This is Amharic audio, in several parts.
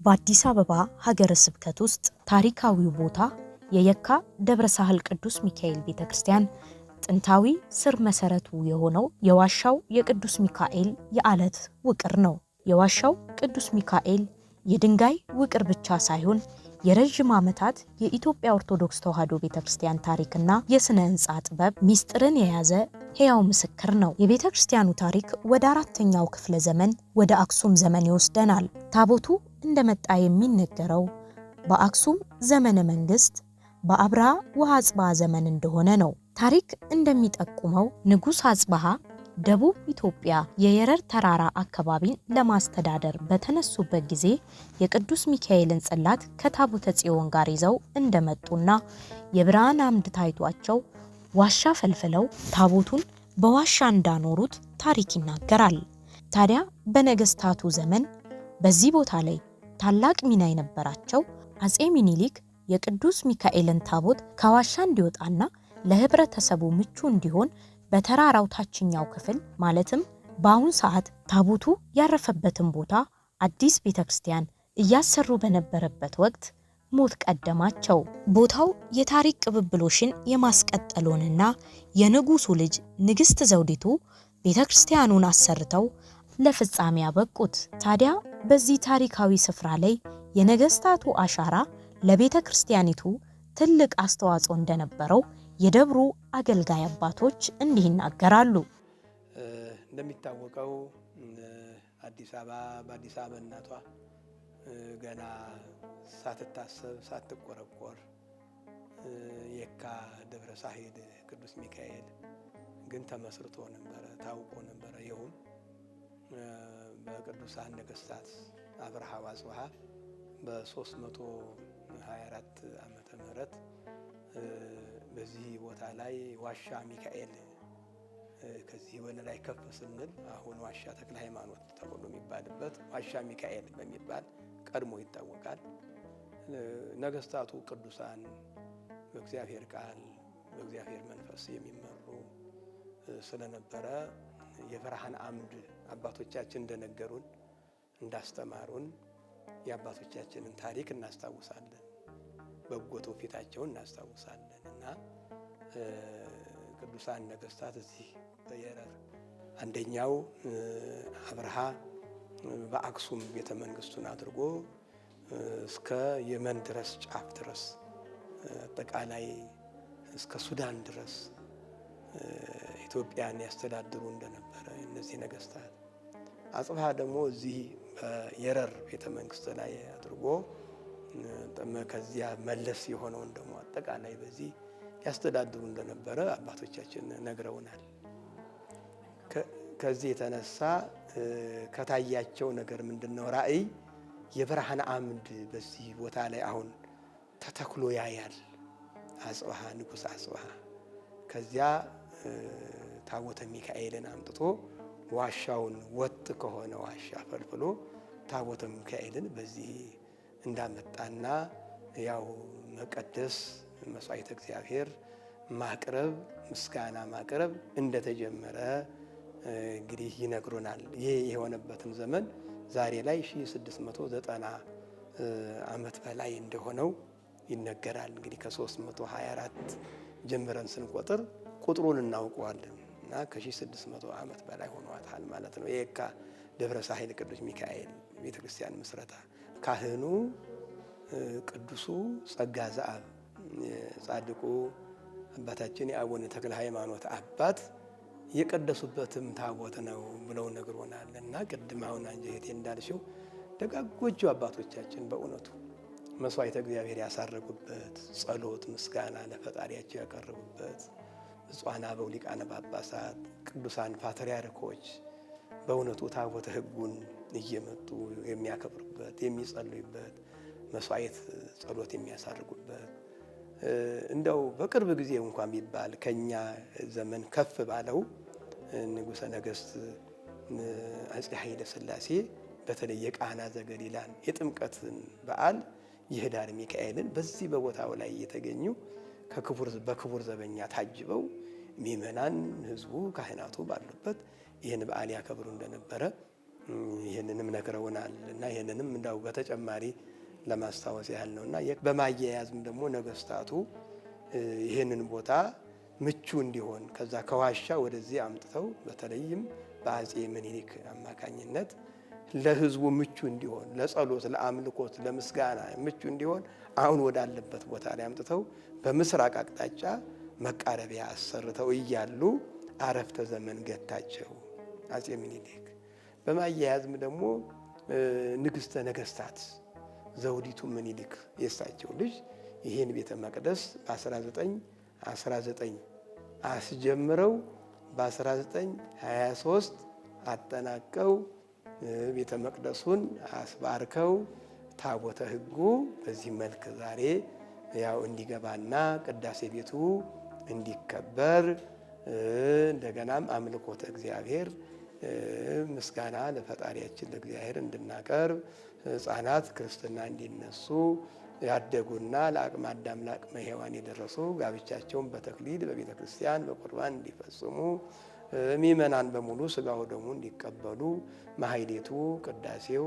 በአዲስ አበባ ሀገረ ስብከት ውስጥ ታሪካዊው ቦታ የየካ ደብረ ሳህል ቅዱስ ሚካኤል ቤተክርስቲያን ጥንታዊ ስር መሰረቱ የሆነው የዋሻው የቅዱስ ሚካኤል የዓለት ውቅር ነው። የዋሻው ቅዱስ ሚካኤል የድንጋይ ውቅር ብቻ ሳይሆን የረጅም ዓመታት የኢትዮጵያ ኦርቶዶክስ ተዋሕዶ ቤተክርስቲያን ታሪክና የሥነ ሕንጻ ጥበብ ሚስጥርን የያዘ ሕያው ምስክር ነው። የቤተክርስቲያኑ ታሪክ ወደ 4ኛው ክፍለ ዘመን ወደ አክሱም ዘመን ይወስደናል። ታቦቱ እንደመጣ የሚነገረው በአክሱም ዘመነ መንግስት በአብርሃ ወአጽብሃ ዘመን እንደሆነ ነው። ታሪክ እንደሚጠቁመው ንጉሥ አጽብሃ ደቡብ ኢትዮጵያ የየረር ተራራ አካባቢን ለማስተዳደር በተነሱበት ጊዜ የቅዱስ ሚካኤልን ጽላት ከታቦተ ጽዮን ጋር ይዘው እንደመጡና የብርሃን አምድ ታይቷቸው ዋሻ ፈልፍለው ታቦቱን በዋሻ እንዳኖሩት ታሪክ ይናገራል። ታዲያ በነገስታቱ ዘመን በዚህ ቦታ ላይ ታላቅ ሚና የነበራቸው አጼ ሚኒሊክ የቅዱስ ሚካኤልን ታቦት ከዋሻ እንዲወጣና ለህብረተሰቡ ምቹ እንዲሆን በተራራው ታችኛው ክፍል ማለትም በአሁን ሰዓት ታቦቱ ያረፈበትን ቦታ አዲስ ቤተክርስቲያን እያሰሩ በነበረበት ወቅት ሞት ቀደማቸው። ቦታው የታሪክ ቅብብሎሽን የማስቀጠሉንና የንጉሱ ልጅ ንግስት ዘውዲቱ ቤተክርስቲያኑን አሰርተው ለፍጻሜ ያበቁት። ታዲያ በዚህ ታሪካዊ ስፍራ ላይ የነገስታቱ አሻራ ለቤተ ክርስቲያኒቱ ትልቅ አስተዋጽኦ እንደነበረው የደብሩ አገልጋይ አባቶች እንዲህ ይናገራሉ። እንደሚታወቀው አዲስ አበባ በአዲስ አበባነቷ ገና ሳትታሰብ ሳትቆረቆር የካ ደብረ ሳህል ቅዱስ ሚካኤል ግን ተመስርቶ ነበረ፣ ታውቆ ነበረ። ይሁን በቅዱሳን ነገስታት አብርሃ ወአጽብሃ በ324 ዓመተ ምህረት በዚህ ቦታ ላይ ዋሻ ሚካኤል ከዚህ ወደ ላይ ከፍ ስንል አሁን ዋሻ ተክለ ሃይማኖት ተብሎ የሚባልበት ዋሻ ሚካኤል በሚባል ቀድሞ ይታወቃል። ነገስታቱ ቅዱሳን በእግዚአብሔር ቃል በእግዚአብሔር መንፈስ የሚመሩ ስለነበረ የብርሃን አምድ አባቶቻችን እንደነገሩን እንዳስተማሩን የአባቶቻችንን ታሪክ እናስታውሳለን፣ በጎ ትውፊታቸውን እናስታውሳለን እና ቅዱሳን ነገስታት እዚህ በየረር አንደኛው አብርሃ በአክሱም ቤተ መንግስቱን አድርጎ እስከ የመን ድረስ ጫፍ ድረስ አጠቃላይ እስከ ሱዳን ድረስ ኢትዮጵያን ያስተዳድሩ እንደነበረ እነዚህ ነገስታት፣ አጽብሃ ደግሞ እዚህ በየረር ቤተ መንግስት ላይ አድርጎ ከዚያ መለስ የሆነውን ደግሞ አጠቃላይ በዚህ ያስተዳድሩ እንደነበረ አባቶቻችን ነግረውናል። ከዚህ የተነሳ ከታያቸው ነገር ምንድነው? ራእይ የብርሃን አምድ በዚህ ቦታ ላይ አሁን ተተክሎ ያያል። አጽብሃ ንጉሥ አጽብሃ ከዚያ ታቦተ ሚካኤልን አምጥቶ ዋሻውን ወጥ ከሆነ ዋሻ ፈልፍሎ ታቦተ ሚካኤልን በዚህ እንዳመጣና ያው መቀደስ መስዋዕተ እግዚአብሔር ማቅረብ ምስጋና ማቅረብ እንደተጀመረ እንግዲህ ይነግሩናል። ይሄ የሆነበትን ዘመን ዛሬ ላይ 1690 ዓመት በላይ እንደሆነው ይነገራል። እንግዲህ ከ324 ጀምረን ስንቆጥር ቁጥሩን እናውቀዋለን እና ከ1600 ዓመት በላይ ሆኗታል ማለት ነው። የካ ደብረ ሳህል ቅዱስ ሚካኤል ቤተክርስቲያን ምስረታ ካህኑ ቅዱሱ ጸጋ ዘአብ ጻድቁ አባታችን የአቡነ ተክለ ሃይማኖት አባት የቀደሱበትም ታቦት ነው ብለው ነግሮናል እና ቅድም አሁን አንጀቴ እንዳልሽው ደጋጎቹ አባቶቻችን በእውነቱ መስዋዕተ እግዚአብሔር ያሳረጉበት፣ ጸሎት ምስጋና ለፈጣሪያቸው ያቀርቡበት፣ ብፁዓን አበው ሊቃነ ጳጳሳት ቅዱሳን ፓትርያርኮች በእውነቱ ታቦተ ሕጉን እየመጡ የሚያከብሩበት የሚጸልዩበት፣ መስዋዕት ጸሎት የሚያሳርጉበት እንደው በቅርብ ጊዜ እንኳን ቢባል ከኛ ዘመን ከፍ ባለው ንጉሠ ነገሥት አፄ ኃይለ ሥላሴ በተለይ የቃና ዘገሊላን የጥምቀትን በዓል የህዳር ሚካኤልን በዚህ በቦታው ላይ የተገኙ በክቡር ዘበኛ ታጅበው ምእመናን ህዝቡ ካህናቱ ባሉበት ይህን በዓል ያከብሩ እንደነበረ ይህንንም ነግረውናል እና ይህንንም እንዳው በተጨማሪ ለማስታወስ ያህል ነውና በማያያዝም ደግሞ ነገስታቱ ይህንን ቦታ ምቹ እንዲሆን ከዛ ከዋሻ ወደዚህ አምጥተው በተለይም በአጼ ምኒልክ አማካኝነት ለህዝቡ ምቹ እንዲሆን ለጸሎት፣ ለአምልኮት፣ ለምስጋና ምቹ እንዲሆን አሁን ወዳለበት ቦታ ላይ አምጥተው በምስራቅ አቅጣጫ መቃረቢያ አሰርተው እያሉ አረፍተ ዘመን ገታቸው አጼ ምኒልክ። በማያያዝም ደግሞ ንግስተ ነገስታት ዘውዲቱ ምኒልክ የሳቸው ልጅ ይህን ቤተ መቅደስ በ1919 አስጀምረው በ1923 አጠናቀው ቤተ መቅደሱን አስባርከው ታቦተ ሕጉ በዚህ መልክ ዛሬ ያው እንዲገባና ቅዳሴ ቤቱ እንዲከበር እንደገናም አምልኮተ እግዚአብሔር ምስጋና ለፈጣሪያችን ለእግዚአብሔር እንድናቀርብ ሕፃናት ክርስትና እንዲነሱ ያደጉና ለአቅመ አዳም ለአቅመ ሔዋን የደረሱ ጋብቻቸውን በተክሊል በቤተ ክርስቲያን በቁርባን እንዲፈጽሙ ምእመናን በሙሉ ሥጋው ደሙ እንዲቀበሉ ማህሌቱ፣ ቅዳሴው፣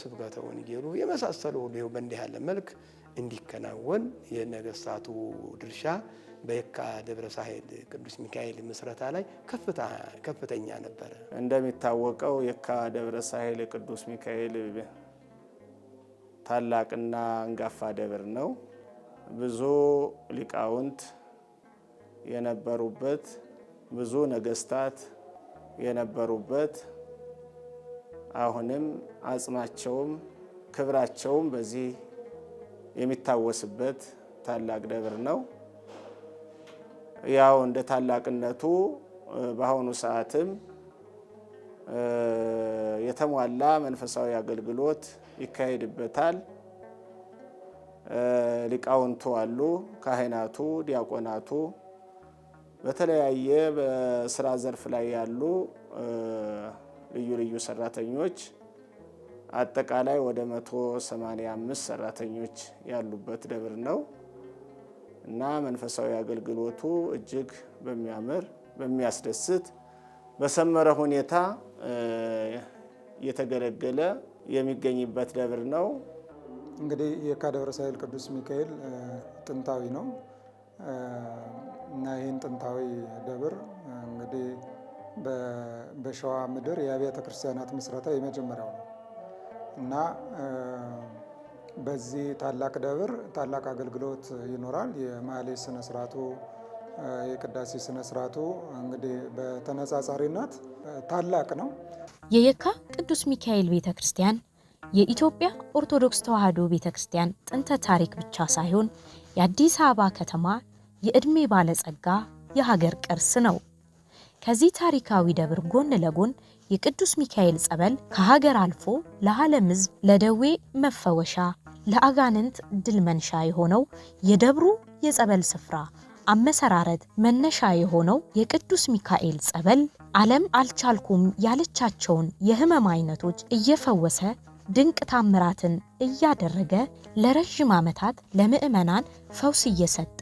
ስብከተ ወንጌሉ የመሳሰሉ ሁሉ በእንዲህ ያለ መልክ እንዲከናወን የነገስታቱ ድርሻ በየካ ደብረ ሳህል ቅዱስ ሚካኤል ምስረታ ላይ ከፍተኛ ነበረ። እንደሚታወቀው የካ ደብረ ሳህል ቅዱስ ሚካኤል ታላቅና አንጋፋ ደብር ነው። ብዙ ሊቃውንት የነበሩበት፣ ብዙ ነገስታት የነበሩበት፣ አሁንም አጽማቸውም ክብራቸውም በዚህ የሚታወስበት ታላቅ ደብር ነው። ያው እንደ ታላቅነቱ በአሁኑ ሰዓትም የተሟላ መንፈሳዊ አገልግሎት ይካሄድበታል። ሊቃውንቱ አሉ፣ ካህናቱ፣ ዲያቆናቱ፣ በተለያየ በስራ ዘርፍ ላይ ያሉ ልዩ ልዩ ሰራተኞች አጠቃላይ ወደ 185 ሰራተኞች ያሉበት ደብር ነው እና መንፈሳዊ አገልግሎቱ እጅግ በሚያምር በሚያስደስት በሰመረ ሁኔታ እየተገለገለ የሚገኝበት ደብር ነው። እንግዲህ የካ ደብረ ሳህል ቅዱስ ሚካኤል ጥንታዊ ነው እና ይህን ጥንታዊ ደብር እንግዲህ በሸዋ ምድር የአብያተ ክርስቲያናት ምስረታ የመጀመሪያው ነው እና በዚህ ታላቅ ደብር ታላቅ አገልግሎት ይኖራል። የማህሌት ስነ ስርዓቱ፣ የቅዳሴ ስነ ስርዓቱ እንግዲህ በተነጻጻሪነት ታላቅ ነው። የየካ ቅዱስ ሚካኤል ቤተ ክርስቲያን የኢትዮጵያ ኦርቶዶክስ ተዋሕዶ ቤተ ክርስቲያን ጥንተ ታሪክ ብቻ ሳይሆን የአዲስ አበባ ከተማ የዕድሜ ባለጸጋ የሀገር ቅርስ ነው። ከዚህ ታሪካዊ ደብር ጎን ለጎን የቅዱስ ሚካኤል ጸበል ከሀገር አልፎ ለዓለም ሕዝብ ለደዌ መፈወሻ ለአጋንንት ድል መንሻ የሆነው የደብሩ የጸበል ስፍራ አመሰራረት መነሻ የሆነው የቅዱስ ሚካኤል ጸበል ዓለም አልቻልኩም ያለቻቸውን የህመም አይነቶች እየፈወሰ ድንቅ ታምራትን እያደረገ ለረጅም ዓመታት ለምዕመናን ፈውስ እየሰጠ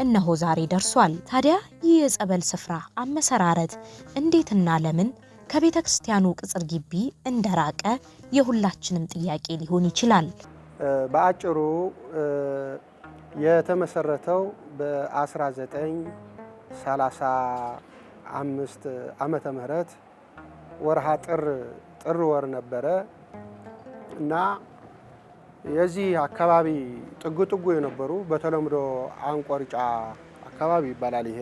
እነሆ ዛሬ ደርሷል። ታዲያ ይህ የጸበል ስፍራ አመሰራረት እንዴትና ለምን ከቤተ ክርስቲያኑ ቅጽር ግቢ እንደራቀ የሁላችንም ጥያቄ ሊሆን ይችላል። በአጭሩ የተመሰረተው በ1935 ዓመተ ምህረት ወርሃ ጥር ወር ነበረ እና የዚህ አካባቢ ጥጉ የነበሩ በተለምዶ አንቆርጫ አካባቢ ይባላል። ይሄ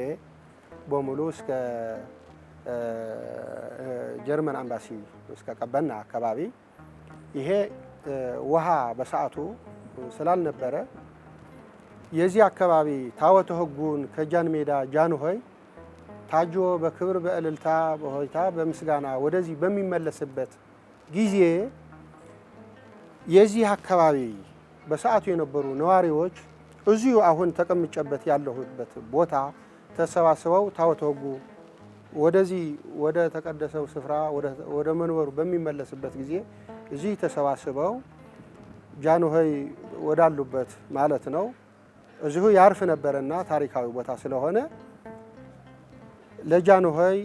በሙሉ እስከ ጀርመን አምባሲ እስከ ቀበና አካባቢ ይሄ ውሃ በሰዓቱ ስላልነበረ የዚህ አካባቢ ታቦተ ሕጉን ከጃን ሜዳ ጃንሆይ ታጆ በክብር በእልልታ በሆይታ በምስጋና ወደዚህ በሚመለስበት ጊዜ የዚህ አካባቢ በሰዓቱ የነበሩ ነዋሪዎች እዚሁ አሁን ተቀምጨበት ያለሁበት ቦታ ተሰባስበው ታቦተ ሕጉ ወደዚህ ወደ ተቀደሰው ስፍራ ወደ መንበሩ በሚመለስበት ጊዜ እዚህ ተሰባስበው ጃንሆይ ወዳሉበት ማለት ነው እዚሁ ያርፍ ነበርና ታሪካዊ ቦታ ስለሆነ ለጃንሆይ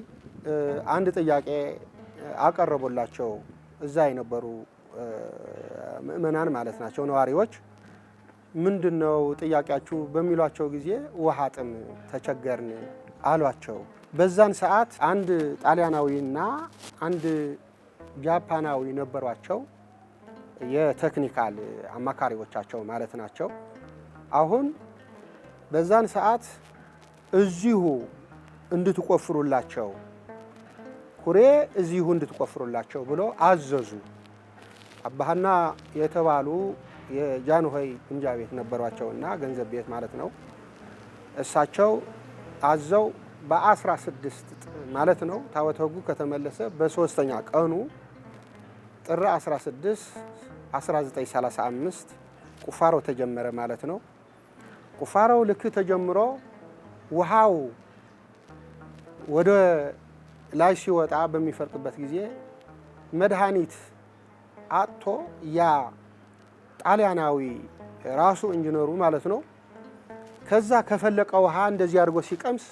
አንድ ጥያቄ አቀረቡላቸው። እዛ የነበሩ ምእመናን ማለት ናቸው ነዋሪዎች። ምንድነው ጥያቄያችሁ በሚሏቸው ጊዜ ውሃ ጥም ተቸገርን አሏቸው። በዛን ሰዓት አንድ ጣሊያናዊና አንድ ጃፓናዊ ነበሯቸው፣ የቴክኒካል አማካሪዎቻቸው ማለት ናቸው። አሁን በዛን ሰዓት እዚሁ እንድትቆፍሩላቸው ኩሬ እዚሁ እንድትቆፍሩላቸው ብሎ አዘዙ። አባሃና የተባሉ የጃንሆይ እንጃ ቤት ነበሯቸውና ገንዘብ ቤት ማለት ነው። እሳቸው አዘው በ16 ማለት ነው ታቦተ ሕጉ ከተመለሰ በ3ኛ ቀኑ ጥር 16 1935 ቁፋሮ ተጀመረ ማለት ነው። ቁፋሮው ልክ ተጀምሮ ውሃው ወደ ላይ ሲወጣ በሚፈልቅበት ጊዜ መድኃኒት አጥቶ ያ ጣሊያናዊ ራሱ ኢንጂነሩ ማለት ነው ከዛ ከፈለቀ ውሃ እንደዚህ አድርጎ ሲቀምስ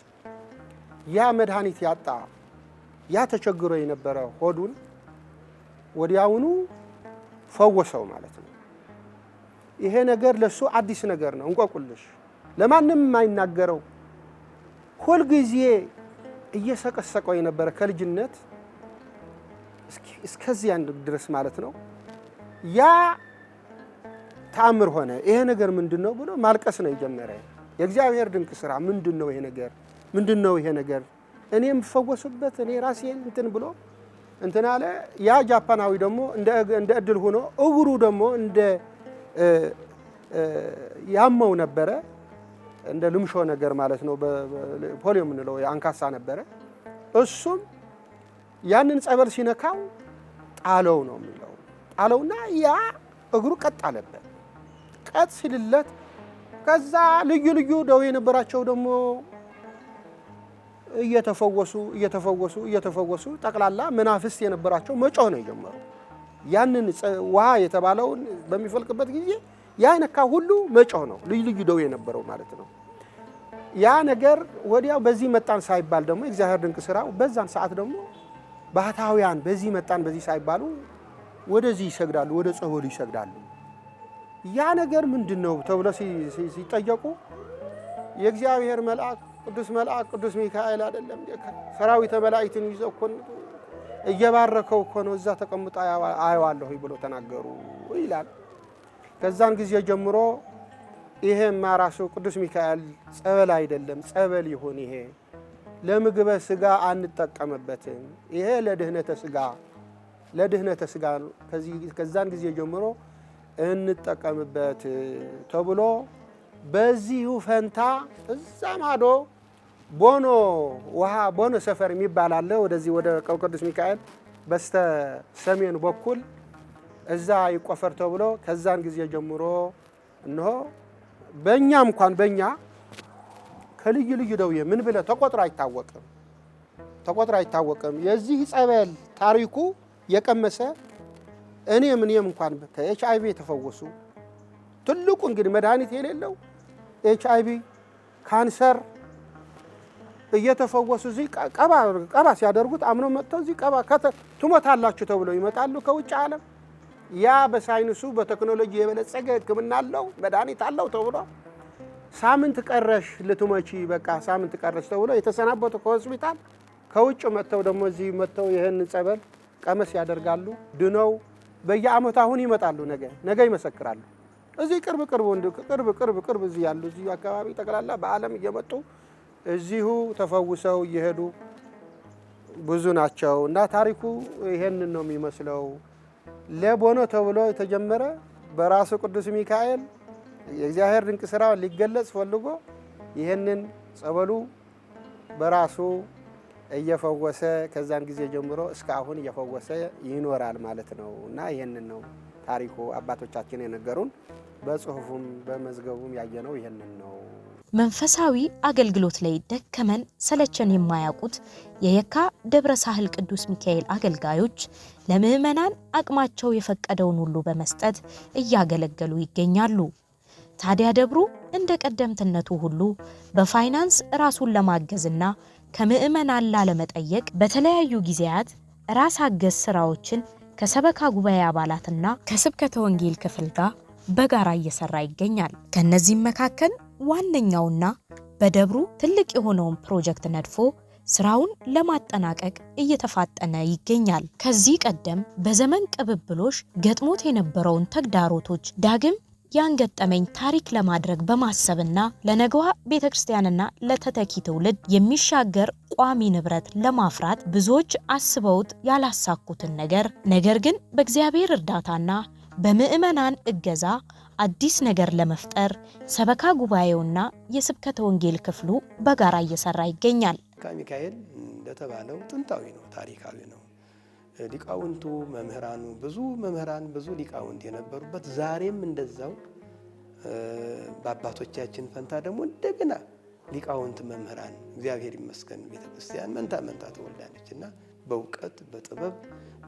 ያ መድኃኒት ያጣ ያ ተቸግሮ የነበረ ሆዱን ወዲያውኑ ፈወሰው ማለት ነው። ይሄ ነገር ለሱ አዲስ ነገር ነው፣ እንቆቅልሽ ለማንም የማይናገረው ሁልጊዜ እየሰቀሰቀው የነበረ ከልጅነት እስከዚያ ድረስ ማለት ነው። ያ ተአምር ሆነ። ይሄ ነገር ምንድነው ብሎ ማልቀስ ነው የጀመረ። የእግዚአብሔር ድንቅ ስራ ምንድነው ይሄ ነገር? ምንድነው ይሄ ነገር? እኔም ፈወሱበት እኔ ራሴን እንትን ብሎ እንትን አለ። ያ ጃፓናዊ ደግሞ እንደ እድል ሆኖ እግሩ ደግሞ እንደ ያመው ነበረ፣ እንደ ልምሾ ነገር ማለት ነው፣ ፖሊዮ የምንለው አንካሳ ነበረ። እሱም ያንን ጸበል ሲነካው ጣለው ነው የሚለው። ጣለውና ያ እግሩ ቀጥ አለበት። ቀጥ ሲልለት ከዛ ልዩ ልዩ ደዌ የነበራቸው ደግሞ እየተፈወሱ ጠቅላላ መናፍስት የነበራቸው መጮህ ነው የጀመሩ። ያንን ውሃ የተባለውን በሚፈልቅበት ጊዜ ያ ነካ ሁሉ መጮህ ነው፣ ልዩ ልዩ ደዌ የነበረው ማለት ነው። ያ ነገር ወዲያው በዚህ መጣን ሳይባል ደግሞ እግዚአብሔር ድንቅ ስራው በዛን ሰዓት ደግሞ ባህታውያን በዚህ መጣን በዚህ ሳይባሉ ወደዚህ ይሰግዳሉ፣ ወደ ጸበሉ ይሰግዳሉ። ያ ነገር ምንድነው ተብሎ ሲጠየቁ የእግዚአብሔር መልአክ ቅዱስ ሚካኤል አይደለም ሰራዊተ መላእክትን ይዘው እኮ እየባረከው እኮ ነው እዛ ተቀምጦ አየዋለሁ ብሎ ተናገሩ ይላል። ከዛን ጊዜ ጀምሮ ይሄማ ራሱ ቅዱስ ሚካኤል ጸበል አይደለም ጸበል ይሁን፣ ይሄ ለምግበ ስጋ አንጠቀምበትም፣ ይሄ ለድህነተ ስጋ ከዛን ጊዜ ጀምሮ እንጠቀምበት ተብሎ በዚሁ ፈንታ እዛ ማዶ ቦኖ ሰፈር የሚባል አለ። ወደዚህ ወደ ቅዱስ ሚካኤል በስተ ሰሜን በኩል እዛ ይቆፈር ተብሎ ከዛን ጊዜ ጀምሮ እነሆ በእኛ ከልዩ ልዩ ደዌ ምን ብለ ተቆጥሮ አይታወቅም። የዚህ ጸበል ታሪኩ የቀመሰ እኔም እንኳን ከኤችአይቪ የተፈወሱ ትልቁ እንግዲህ መድኃኒት የሌለው ኤችአይቪ ካንሰር እየተፈወሱ እዚህ ቀባ ሲያደርጉት አምኖ መጥተው እዚህ ቀባ ትሞታላችሁ ተብለው ይመጣሉ ከውጭ ዓለም። ያ በሳይንሱ በቴክኖሎጂ የበለጸገ ሕክምና አለው መድኃኒት አለው ተብሎ ሳምንት ቀረሽ ልትሞቺ በቃ ሳምንት ቀረሽ ተብሎ የተሰናበቱ ከሆስፒታል ከውጭ መጥተው ደግሞ እዚህ መጥተው ይሄን ጸበል ቀመስ ያደርጋሉ። ድነው በየዓመቱ አሁን ይመጣሉ፣ ነገ ይመሰክራሉ። እዚህ ቅርብ እዚህ ያሉ እዚህ አካባቢ ጠቅላላ በዓለም እየመጡ እዚሁ ተፈውሰው እየሄዱ ብዙ ናቸው። እና ታሪኩ ይሄንን ነው የሚመስለው። ለቦኖ ተብሎ የተጀመረ በራሱ ቅዱስ ሚካኤል የእግዚአብሔር ድንቅ ስራ ሊገለጽ ፈልጎ ይሄንን ጸበሉ በራሱ እየፈወሰ ከዛን ጊዜ ጀምሮ እስከ አሁን እየፈወሰ ይኖራል ማለት ነው። እና ይሄንን ነው ታሪኩ አባቶቻችን የነገሩን። በጽሁፉም በመዝገቡም ያየነው ይሄንን ነው። መንፈሳዊ አገልግሎት ላይ ደከመን ሰለቸን የማያውቁት የየካ ደብረ ሳህል ቅዱስ ሚካኤል አገልጋዮች ለምዕመናን አቅማቸው የፈቀደውን ሁሉ በመስጠት እያገለገሉ ይገኛሉ። ታዲያ ደብሩ እንደ ቀደምትነቱ ሁሉ በፋይናንስ ራሱን ለማገዝና ከምዕመናን ላለመጠየቅ በተለያዩ ጊዜያት ራስ አገዝ ስራዎችን ከሰበካ ጉባኤ አባላትና ከስብከተ ወንጌል ክፍል ጋር በጋራ እየሰራ ይገኛል። ከነዚህም መካከል ዋነኛውና በደብሩ ትልቅ የሆነውን ፕሮጀክት ነድፎ ስራውን ለማጠናቀቅ እየተፋጠነ ይገኛል። ከዚህ ቀደም በዘመን ቅብብሎሽ ገጥሞት የነበረውን ተግዳሮቶች ዳግም ያንገጠመኝ ታሪክ ለማድረግ በማሰብና ለነገዋ ቤተክርስቲያንና ለተተኪ ትውልድ የሚሻገር ቋሚ ንብረት ለማፍራት ብዙዎች አስበውት ያላሳኩትን ነገር ግን በእግዚአብሔር እርዳታና በምዕመናን እገዛ አዲስ ነገር ለመፍጠር ሰበካ ጉባኤውና የስብከተ ወንጌል ክፍሉ በጋራ እየሰራ ይገኛል። ሚካኤል እንደተባለው ጥንታዊ ነው፣ ታሪካዊ ነው። ሊቃውንቱ መምህራኑ ብዙ ሊቃውንት የነበሩበት ዛሬም እንደዛው በአባቶቻችን ፈንታ ደግሞ እንደገና ሊቃውንት መምህራን እግዚአብሔር ይመስገን ቤተክርስቲያን መንታ ተወልዳለችና በእውቀት በጥበብ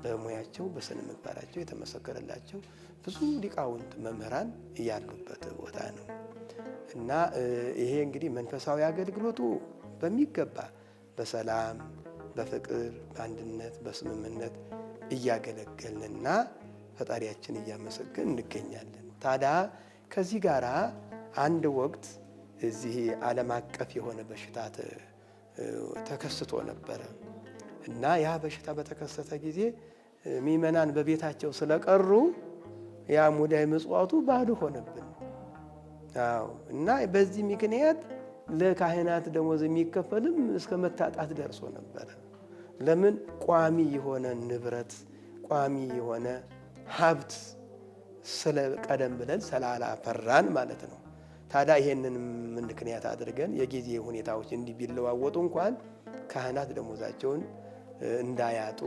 በሙያቸው በስነ ምግባራቸው የተመሰከረላቸው ብዙ ሊቃውንት መምህራን ያሉበት ቦታ ነው እና ይሄ እንግዲህ መንፈሳዊ አገልግሎቱ በሚገባ በሰላም በፍቅር በአንድነት በስምምነት እያገለገልንና ፈጣሪያችን እያመሰገን እንገኛለን። ታዲያ ከዚህ ጋር አንድ ወቅት እዚህ ዓለም አቀፍ የሆነ በሽታ ተከስቶ ነበረ እና ያ በሽታ በተከሰተ ጊዜ ምእመናን በቤታቸው ስለቀሩ ያ ሙዳየ ምጽዋቱ ባዶ ሆነብን። እና በዚህ ምክንያት ለካህናት ደሞዝ የሚከፈልም እስከ መታጣት ደርሶ ነበረ። ለምን? ቋሚ የሆነ ንብረት ቋሚ የሆነ ሀብት ቀደም ብለን ስላላፈራን ማለት ነው። ታዲያ ይሄንን ምክንያት አድርገን የጊዜ ሁኔታዎች እንዲህ ቢለዋወጡ እንኳን ካህናት ደሞዛቸውን እንዳያጡ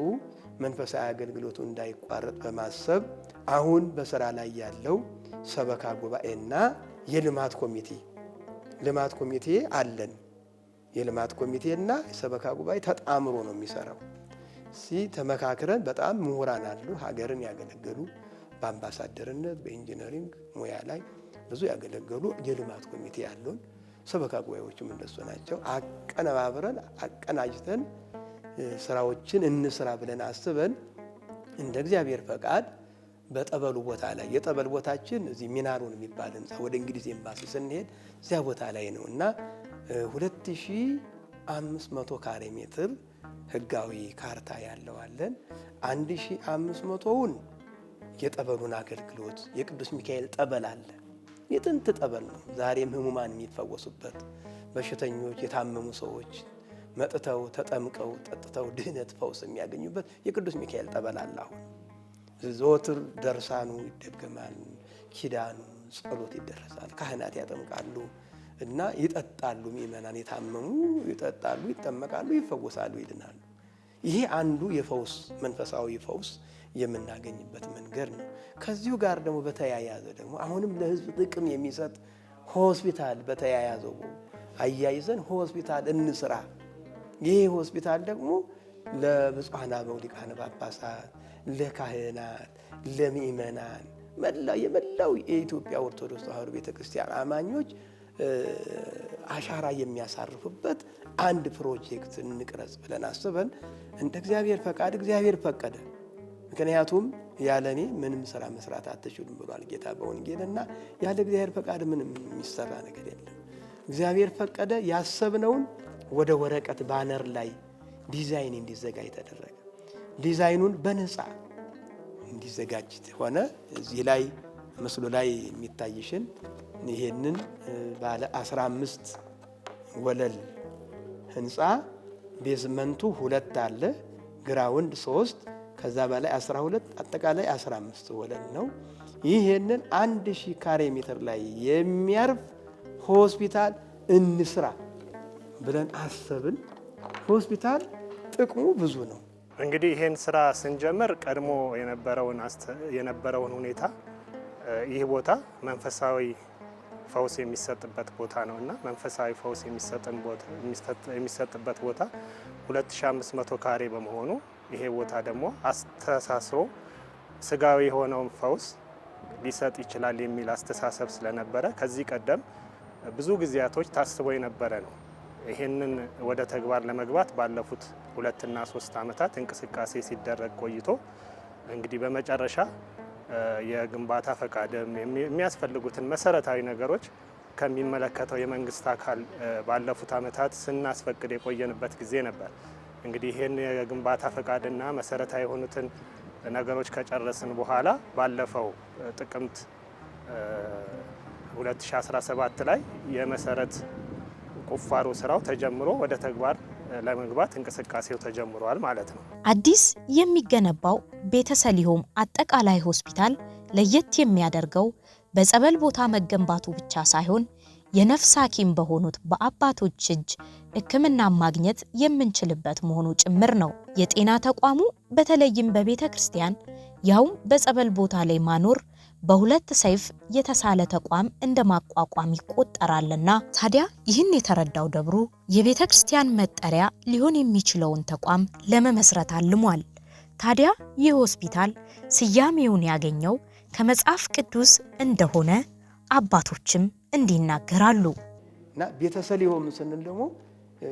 መንፈሳዊ አገልግሎቱ እንዳይቋረጥ በማሰብ አሁን በስራ ላይ ያለው ሰበካ ጉባኤና የልማት ኮሚቴ አለን። የልማት ኮሚቴና የሰበካ ጉባኤ ተጣምሮ ነው የሚሰራው። ተመካክረን በጣም ምሁራን አሉ፣ ሀገርን ያገለገሉ በአምባሳደርነት በኢንጂነሪንግ ሙያ ላይ ብዙ ያገለገሉ የልማት ኮሚቴ ያሉን ሰበካ ጉባኤዎችም እንደሱ ናቸው። አቀነባብረን አቀናጅተን ስራዎችን እንስራ ብለን አስበን እንደ እግዚአብሔር ፈቃድ በጠበሉ ቦታ ላይ የጠበል ቦታችን እዚህ ሚናሩን የሚባል ህንፃ ወደ እንግሊዝ ኤምባሲ ስንሄድ እዚያ ቦታ ላይ ነው እና 2500 ካሬ ሜትር ህጋዊ ካርታ ያለው አለን። 1500ውን የጠበሉን አገልግሎት የቅዱስ ሚካኤል ጠበል አለ። የጥንት ጠበል ነው። ዛሬም ህሙማን የሚፈወሱበት በሽተኞች የታመሙ ሰዎች መጥተው ተጠምቀው ጠጥተው ድህነት ፈውስ የሚያገኙበት የቅዱስ ሚካኤል ጠበል አለ። አሁን ዘወትር ደርሳኑ ይደገማል፣ ኪዳኑ ጸሎት ይደረሳል፣ ካህናት ያጠምቃሉ እና ይጠጣሉ። ምእመናን የታመሙ ይጠጣሉ፣ ይጠመቃሉ፣ ይፈወሳሉ፣ ይድናሉ። ይሄ አንዱ የፈውስ መንፈሳዊ ፈውስ የምናገኝበት መንገድ ነው። ከዚሁ ጋር ደግሞ በተያያዘ ደግሞ አሁንም ለህዝብ ጥቅም የሚሰጥ ሆስፒታል በተያያዘው አያይዘን ሆስፒታል እንስራ። ይሄ ሆስፒታል ደግሞ ለብፁዓን አበው ሊቃነ ጳጳሳት፣ ለካህናት፣ ለምእመናን የመላው የኢትዮጵያ ኦርቶዶክስ ተዋሕዶ ቤተክርስቲያን አማኞች አሻራ የሚያሳርፍበት አንድ ፕሮጀክት እንቅረጽ ብለን አስበን እንደ እግዚአብሔር ፈቃድ እግዚአብሔር ፈቀደ። ምክንያቱም ያለ እኔ ምንም ስራ መስራት አትችሉም ብሏል ጌታ በወንጌልና ያለ እግዚአብሔር ፈቃድ ምንም የሚሰራ ነገር የለም። እግዚአብሔር ፈቀደ። ያሰብነውን ወደ ወረቀት ባነር ላይ ዲዛይን እንዲዘጋጅ ተደረገ። ዲዛይኑን በነፃ እንዲዘጋጅ ሆነ። እዚህ ላይ ምስሉ ላይ የሚታይሽን ይሄንን ባለ 15 ወለል ህንፃ ቤዝመንቱ 2 አለ፣ ግራውንድ 3 ከዛ በላይ 12 አጠቃላይ 15 ወለል ነው። ይሄንን 1000 ካሬ ሜትር ላይ የሚያርፍ ሆስፒታል እንስራ ብለን አሰብን። ሆስፒታል ጥቅሙ ብዙ ነው። እንግዲህ ይሄን ስራ ስንጀምር ቀድሞ የነበረውን ሁኔታ ይህ ቦታ መንፈሳዊ ፈውስ የሚሰጥበት ቦታ ነውና መንፈሳዊ ፈውስ የሚሰጥበት ቦታ 2500 ካሬ በመሆኑ ይሄ ቦታ ደግሞ አስተሳስሮ ስጋዊ የሆነውን ፈውስ ሊሰጥ ይችላል የሚል አስተሳሰብ ስለነበረ ከዚህ ቀደም ብዙ ጊዜያቶች ታስቦ የነበረ ነው። ይህንን ወደ ተግባር ለመግባት ባለፉት 2 እና 3 ዓመታት እንቅስቃሴ ሲደረግ ቆይቶ እንግዲህ በመጨረሻ የግንባታ ፈቃድም የሚያስፈልጉትን መሰረታዊ ነገሮች ከሚመለከተው የመንግስት አካል ባለፉት ዓመታት ስናስፈቅድ የቆየንበት ጊዜ ነበር። እንግዲህ ይህን የግንባታ ፈቃድና መሰረታዊ የሆኑትን ነገሮች ከጨረስን በኋላ ባለፈው ጥቅምት 2017 ላይ የመሰረት ቁፋሮ ስራው ተጀምሮ ወደ ተግባር ለመግባት እንቅስቃሴው ተጀምሯል ማለት ነው። አዲስ የሚገነባው ቤተ ሰሊሆም አጠቃላይ ሆስፒታል ለየት የሚያደርገው በጸበል ቦታ መገንባቱ ብቻ ሳይሆን የነፍስ ሐኪም በሆኑት በአባቶች እጅ ሕክምና ማግኘት የምንችልበት መሆኑ ጭምር ነው። የጤና ተቋሙ በተለይም በቤተ ክርስቲያን ያውም በጸበል ቦታ ላይ ማኖር በሁለት ሰይፍ የተሳለ ተቋም እንደማቋቋም ይቆጠራልና ታዲያ ይህን የተረዳው ደብሩ የቤተ ክርስቲያን መጠሪያ ሊሆን የሚችለውን ተቋም ለመመስረት አልሟል። ታዲያ ይህ ሆስፒታል ስያሜውን ያገኘው ከመጽሐፍ ቅዱስ እንደሆነ አባቶችም እንዲናገራሉ። እና ቤተ ሰሊሆም ስንል ደግሞ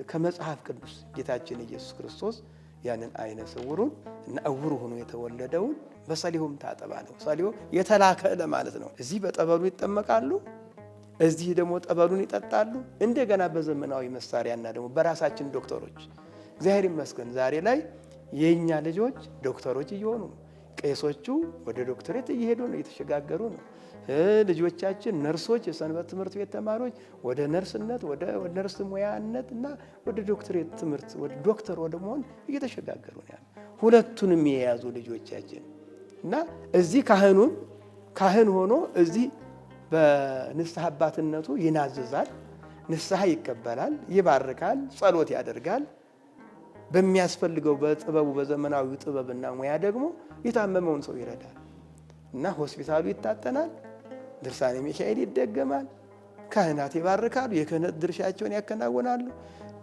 ከመጽሐፍ ቅዱስ ጌታችን ኢየሱስ ክርስቶስ ያንን አይነ ስውሩን እና እውር ሆኖ የተወለደውን በሰሊሆም ታጠባለው። ሰሊሆም የተላከ ለማለት ነው። እዚህ በጠበሉ ይጠመቃሉ፣ እዚህ ደግሞ ጠበሉን ይጠጣሉ። እንደገና በዘመናዊ መሳሪያና ደግሞ በራሳችን ዶክተሮች እግዚአብሔር ይመስገን ዛሬ ላይ የኛ ልጆች ዶክተሮች እየሆኑ ነው። ቄሶቹ ወደ ዶክተሬት እየሄዱ ነው፣ እየተሸጋገሩ ነው። ልጆቻችን ነርሶች፣ የሰንበት ትምህርት ቤት ተማሪዎች ወደ ነርስነት፣ ወደ ነርስ ሙያነት እና ወደ ዶክተሬት ትምህርት ወደ ዶክተር ወደ መሆን እየተሸጋገሩ ነው። ሁለቱንም የያዙ ልጆቻችን እና እዚህ ካህን ሆኖ እዚህ በንስሐ አባትነቱ ይናዘዛል፣ ንስሐ ይቀበላል፣ ይባርካል፣ ጸሎት ያደርጋል። በሚያስፈልገው በጥበቡ በዘመናዊ ጥበብና ሙያ ደግሞ የታመመውን ሰው ይረዳል እና ሆስፒታሉ ይታጠናል፣ ድርሳነ ሚካኤል ይደገማል፣ ካህናት ይባርካሉ፣ የክህነት ድርሻቸውን ያከናውናሉ።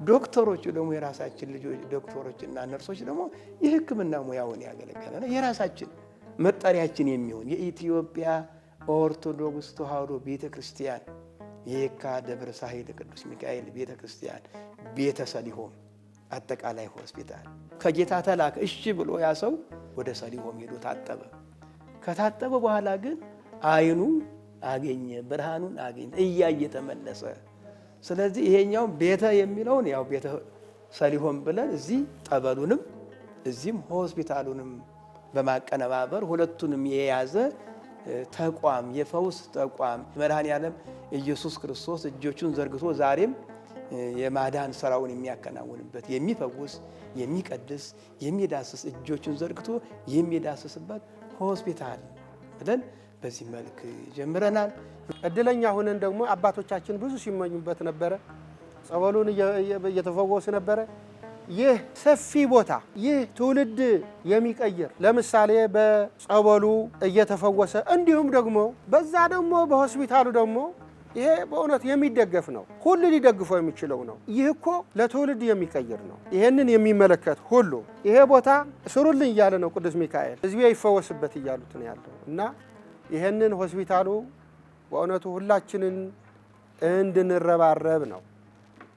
ዶክተሮቹ ደግሞ የራሳችን ልጆች ዶክተሮችና ነርሶች ደግሞ የሕክምና ሙያውን ያገለግላል። የራሳችን መጠሪያችን የሚሆን የኢትዮጵያ ኦርቶዶክስ ተዋሕዶ ቤተክርስቲያን የየካ ደብረ ሳህል ቅዱስ ሚካኤል ቤተክርስቲያን ቤተ ሰሊሆም አጠቃላይ ሆስፒታል ከጌታ ተላከ። እሺ ብሎ ያ ሰው ወደ ሰሊሆም ሄዶ ታጠበ። ከታጠበ በኋላ ግን አይኑ አገኘ፣ ብርሃኑን አገኘ፣ እያየ ተመለሰ። ስለዚህ ይሄኛው ቤተ የሚለውን ያው ቤተ ሰሊሆም ብለን እዚህ ጠበሉንም እዚህም ሆስፒታሉንም በማቀነባበር ሁለቱንም የያዘ ተቋም የፈውስ ተቋም መድኃኔዓለም ኢየሱስ ክርስቶስ እጆቹን ዘርግቶ ዛሬም የማዳን ስራውን የሚያከናውንበት የሚፈውስ የሚቀድስ የሚዳስስ እጆቹን ዘርግቶ የሚዳስስበት ሆስፒታል ብለን በዚህ መልክ ጀምረናል። እድለኛ ሆነን ደግሞ አባቶቻችን ብዙ ሲመኙበት ነበረ። ጸበሉን እየተፈወሱ ነበረ። ይህ ሰፊ ቦታ ይህ ትውልድ የሚቀይር ለምሳሌ በጸበሉ እየተፈወሰ እንዲሁም ደግሞ በዛ ደግሞ በሆስፒታሉ ደግሞ ይሄ በእውነት የሚደገፍ ነው። ሁሉ ሊደግፈው የሚችለው ነው። ይህ እኮ ለትውልድ የሚቀይር ነው። ይሄንን የሚመለከት ሁሉ ይሄ ቦታ ስሩልኝ እያለ ነው ቅዱስ ሚካኤል፣ ሕዝቤ ይፈወስበት እያሉት ነው ያለው እና ይሄንን ሆስፒታሉ በእውነቱ ሁላችንን እንድንረባረብ ነው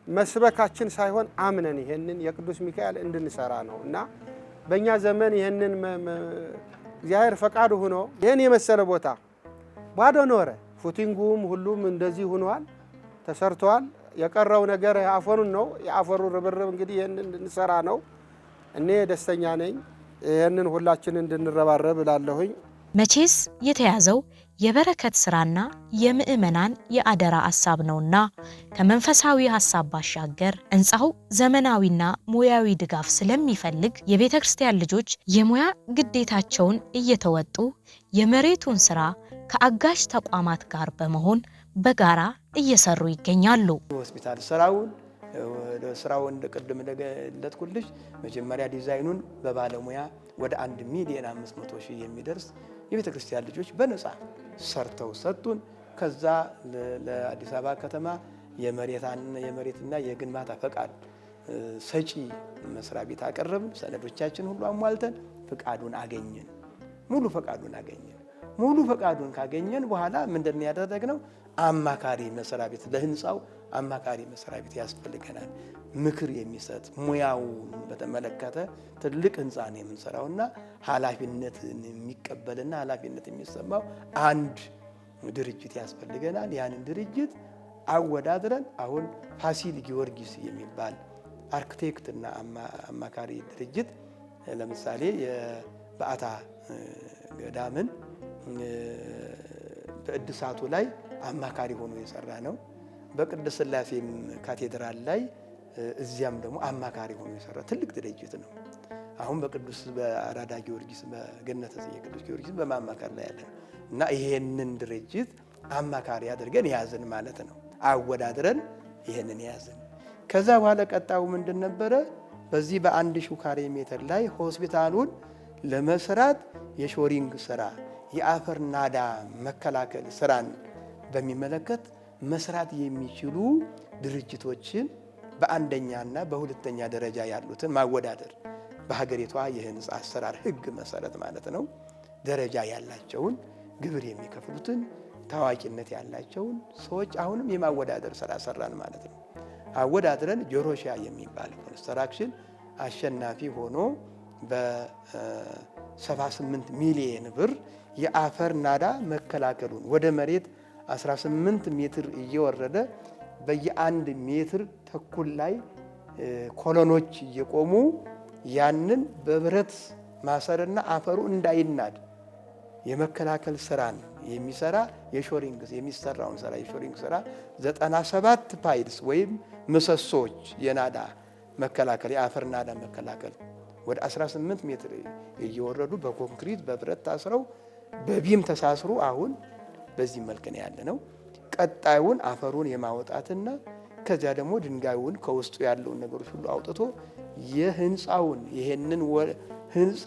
መስበካችን ሳይሆን አምነን ይሄንን የቅዱስ ሚካኤል እንድንሰራ ነው እና በእኛ ዘመን ይሄንን እግዚአብሔር ፈቃዱ ሆኖ ይሄን የመሰለ ቦታ ባዶ ኖረ። ፉቲንጉም ሁሉም እንደዚህ ሆኗል፣ ተሰርቷል። የቀረው ነገር አፈሩን ነው። የአፈሩ ርብርብ እንግዲህ ይሄንን እንድንሰራ ነው። እኔ ደስተኛ ነኝ። ይሄንን ሁላችንን እንድንረባረብ እላለሁኝ። መቼስ የተያዘው የበረከት ስራና የምእመናን የአደራ ሐሳብ ነውና ከመንፈሳዊ ሐሳብ ባሻገር ሕንጻው ዘመናዊና ሙያዊ ድጋፍ ስለሚፈልግ የቤተ ክርስቲያን ልጆች የሙያ ግዴታቸውን እየተወጡ የመሬቱን ስራ ከአጋዥ ተቋማት ጋር በመሆን በጋራ እየሰሩ ይገኛሉ። ሆስፒታል ስራውን ቅድም እንደገለጥኩልሽ መጀመሪያ ዲዛይኑን በባለሙያ ወደ 1,500,000 የሚደርስ የቤተ ክርስቲያን ልጆች በነፃ ሰርተው ሰጡን። ከዛ ለአዲስ አበባ ከተማ የመሬትና የግንባታ ፈቃድ ሰጪ መስሪያ ቤት አቀረብን። ሰነዶቻችን ሁሉ አሟልተን ፈቃዱን አገኘን። ሙሉ ፈቃዱን አገኘን። ሙሉ ፈቃዱን ካገኘን በኋላ ምንድን ያደረግነው አማካሪ መስሪያ ቤት ለህንጻው አማካሪ መስሪያ ቤት ያስፈልገናል። ምክር የሚሰጥ ሙያውን በተመለከተ ትልቅ ህንፃ ነው የምንሰራውና ኃላፊነትን የሚቀበልና ኃላፊነት የሚሰማው አንድ ድርጅት ያስፈልገናል። ያንን ድርጅት አወዳድረን አሁን ፋሲል ጊዮርጊስ የሚባል አርክቴክትና አማካሪ ድርጅት ለምሳሌ የበዓታ ገዳምን በእድሳቱ ላይ አማካሪ ሆኖ የሰራ ነው። በቅድስት ሥላሴም ካቴድራል ላይ እዚያም ደግሞ አማካሪ ሆኖ የሰራ ትልቅ ድርጅት ነው። አሁን በአራዳ ጊዮርጊስ በገነተ ጽጌ ቅዱስ ጊዮርጊስ በማማከር ላይ ያለ እና ይሄንን ድርጅት አማካሪ አድርገን ያዝን ማለት ነው። አወዳድረን ይሄንን ያዝን። ከዛ በኋላ ቀጣዩ ምንድን ነበረ? በዚህ በ1000 ካሬ ሜትር ላይ ሆስፒታሉን ለመስራት የሾሪንግ ስራ የአፈር ናዳ መከላከል ስራን በሚመለከት መስራት የሚችሉ ድርጅቶችን በአንደኛና በሁለተኛ ደረጃ ያሉትን ማወዳደር በሀገሪቷ የህንፃ አሰራር ህግ መሰረት ማለት ነው። ደረጃ ያላቸውን ግብር የሚከፍሉትን ታዋቂነት ያላቸውን ሰዎች አሁንም የማወዳደር ስራ ሰራን ማለት ነው። አወዳድረን ጆሮሻ የሚባል ኮንስትራክሽን አሸናፊ ሆኖ በ78 ሚሊዮን ብር የአፈር ናዳ መከላከሉን ወደ መሬት 18 ሜትር እየወረደ በየ1 ሜትር ተኩል ላይ ኮሎኖች እየቆሙ ያንን በብረት ማሰርና አፈሩ እንዳይናድ የመከላከል ስራን የሚሰራ የሾሪንግ የሚሰራውን ስራ የሾሪንግ ስራ 97 ፓይልስ ወይም ምሰሶች የናዳ መከላከል የአፈር ናዳ መከላከል ወደ 18 ሜትር እየወረዱ በኮንክሪት በብረት ታስረው በቢም ተሳስሩ አሁን በዚህ መልክ ነው ያለ ነው። ቀጣዩን አፈሩን የማውጣትና ከዚያ ደግሞ ድንጋዩን ከውስጡ ያለውን ነገሮች ሁሉ አውጥቶ የህንፃውን ይሄንን ህንፃ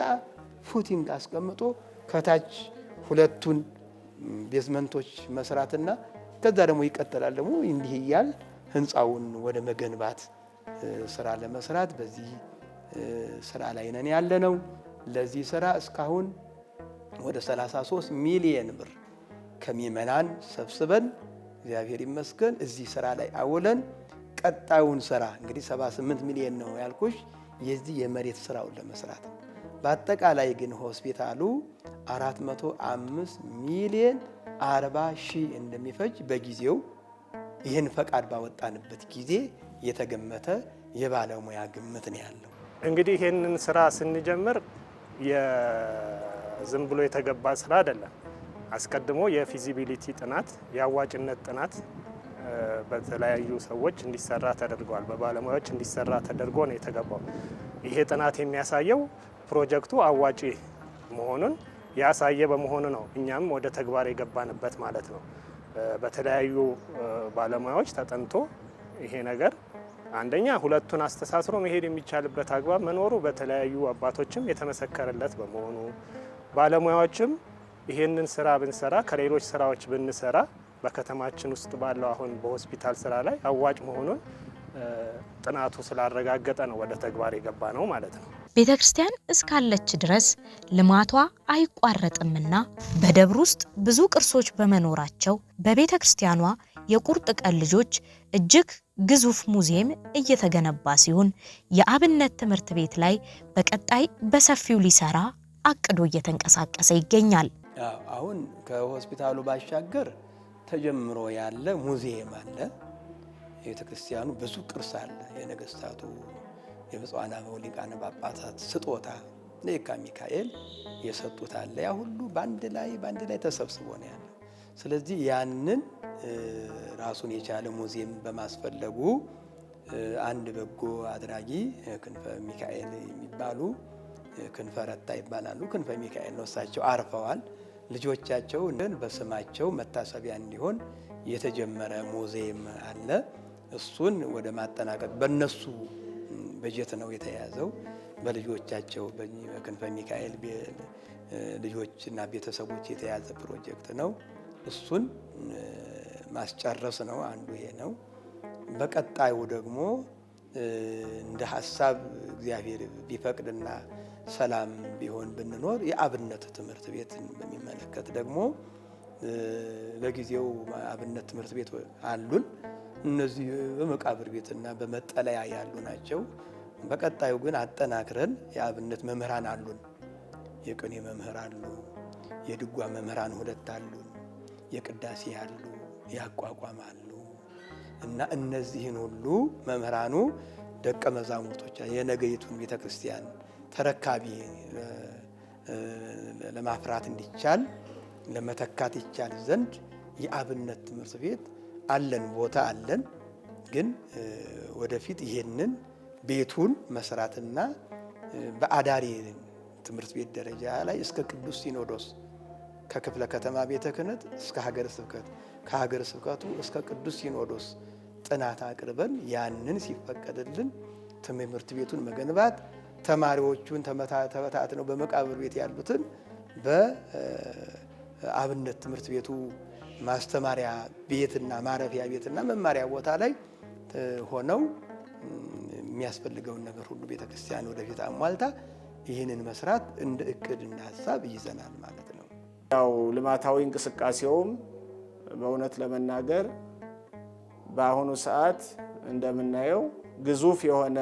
ፉቲንግ አስቀምጦ ከታች ሁለቱን ቤዝመንቶች መስራትና ከዛ ደግሞ ይቀጥላል ደግሞ እንዲህ እያል ህንፃውን ወደ መገንባት ስራ ለመስራት በዚህ ስራ ላይ ነን ያለ ነው። ለዚህ ስራ እስካሁን ወደ 33 ሚሊዮን ብር ከሚመናን ሰብስበን እግዚአብሔር ይመስገን እዚህ ስራ ላይ አውለን ቀጣዩን ስራ እንግዲህ 78 ሚሊዮን ነው ያልኩሽ የዚህ የመሬት ስራውን ለመስራት በአጠቃላይ ግን ሆስፒታሉ 405 ሚሊዮን 40 ሺህ እንደሚፈጅ በጊዜው ይህን ፈቃድ ባወጣንበት ጊዜ የተገመተ የባለሙያ ግምት ነው ያለው። እንግዲህ ይህንን ስራ ስንጀምር ዝም ብሎ የተገባ ስራ አይደለም። አስቀድሞ የፊዚቢሊቲ ጥናት የአዋጭነት ጥናት በተለያዩ ሰዎች እንዲሰራ ተደርጓል። በባለሙያዎች እንዲሰራ ተደርጎ ነው የተገባው። ይሄ ጥናት የሚያሳየው ፕሮጀክቱ አዋጪ መሆኑን ያሳየ በመሆኑ ነው እኛም ወደ ተግባር የገባንበት ማለት ነው። በተለያዩ ባለሙያዎች ተጠንቶ ይሄ ነገር አንደኛ ሁለቱን አስተሳስሮ መሄድ የሚቻልበት አግባብ መኖሩ በተለያዩ አባቶችም የተመሰከረለት በመሆኑ ባለሙያዎችም ይሄንን ስራ ብንሰራ ከሌሎች ስራዎች ብንሰራ በከተማችን ውስጥ ባለው አሁን በሆስፒታል ስራ ላይ አዋጭ መሆኑን ጥናቱ ስላረጋገጠ ነው ወደ ተግባር የገባ ነው ማለት ነው። ቤተ ክርስቲያን እስካለች ድረስ ልማቷ አይቋረጥምና በደብር ውስጥ ብዙ ቅርሶች በመኖራቸው በቤተ ክርስቲያኗ የቁርጥ ቀን ልጆች እጅግ ግዙፍ ሙዚየም እየተገነባ ሲሆን የአብነት ትምህርት ቤት ላይ በቀጣይ በሰፊው ሊሰራ አቅዶ እየተንቀሳቀሰ ይገኛል። አሁን ከሆስፒታሉ ባሻገር ተጀምሮ ያለ ሙዚየም አለ። የቤተ ክርስቲያኑ ብዙ ቅርስ አለ። የነገስታቱ የብፁዓን አበው ሊቃነ ጳጳሳት ስጦታ ለየካ ሚካኤል የሰጡት አለ። ያ ሁሉ ባንድ ላይ ተሰብስቦ ነው ያለው። ስለዚህ ያንን ራሱን የቻለ ሙዚየም በማስፈለጉ አንድ በጎ አድራጊ ክንፈ ሚካኤል የሚባሉ ክንፈ ረታ ይባላሉ። ክንፈ ሚካኤል ነው። እሳቸው አርፈዋል። ልጆቻቸው በስማቸው መታሰቢያ እንዲሆን የተጀመረ ሙዚየም አለ። እሱን ወደ ማጠናቀቅ በነሱ በጀት ነው የተያዘው። በልጆቻቸው በክንፈ ሚካኤል ልጆችና ቤተሰቦች የተያዘ ፕሮጀክት ነው። እሱን ማስጨረስ ነው አንዱ ይሄ ነው። በቀጣዩ ደግሞ እንደ ሀሳብ እግዚአብሔር ቢፈቅድና ሰላም ቢሆን ብንኖር የአብነት ትምህርት ቤትን በሚመለከት ደግሞ ለጊዜው አብነት ትምህርት ቤት አሉን። እነዚህ በመቃብር ቤትና በመጠለያ ያሉ ናቸው። በቀጣዩ ግን አጠናክረን የአብነት መምህራን አሉን። የቅኔ መምህር አሉ፣ የድጓ መምህራን 2 አሉን፣ የቅዳሴ አሉ፣ ያቋቋም አሉ እና እነዚህን ሁሉ መምህራኑ ደቀ መዛሙርቶች የነገይቱን ቤተክርስቲያን ተረካቢ ለማፍራት እንዲቻል ለመተካት ይቻል ዘንድ የአብነት ትምህርት ቤት አለን፣ ቦታ አለን። ግን ወደፊት ይሄንን ቤቱን መስራትና በአዳሪ ትምህርት ቤት ደረጃ ላይ እስከ ቅዱስ ሲኖዶስ ከክፍለ ከተማ ቤተ ክህነት እስከ ሀገረ ስብከት ከሀገረ ስብከቱ እስከ ቅዱስ ሲኖዶስ ጥናት አቅርበን ያንን ሲፈቀድልን ትምህርት ቤቱን መገንባት ተማሪዎቹን ተበታትነው በመቃብር ቤት ያሉትን በአብነት ትምህርት ቤቱ ማስተማሪያ ቤትና ማረፊያ ቤትና መማሪያ ቦታ ላይ ሆነው የሚያስፈልገውን ነገር ሁሉ ቤተክርስቲያን ወደፊት አሟልታ ይህንን መስራት እንደ እቅድ እና ሀሳብ ይዘናል ማለት ነው። ያው ልማታዊ እንቅስቃሴውም በእውነት ለመናገር በአሁኑ ሰዓት እንደምናየው ግዙፍ የሆነ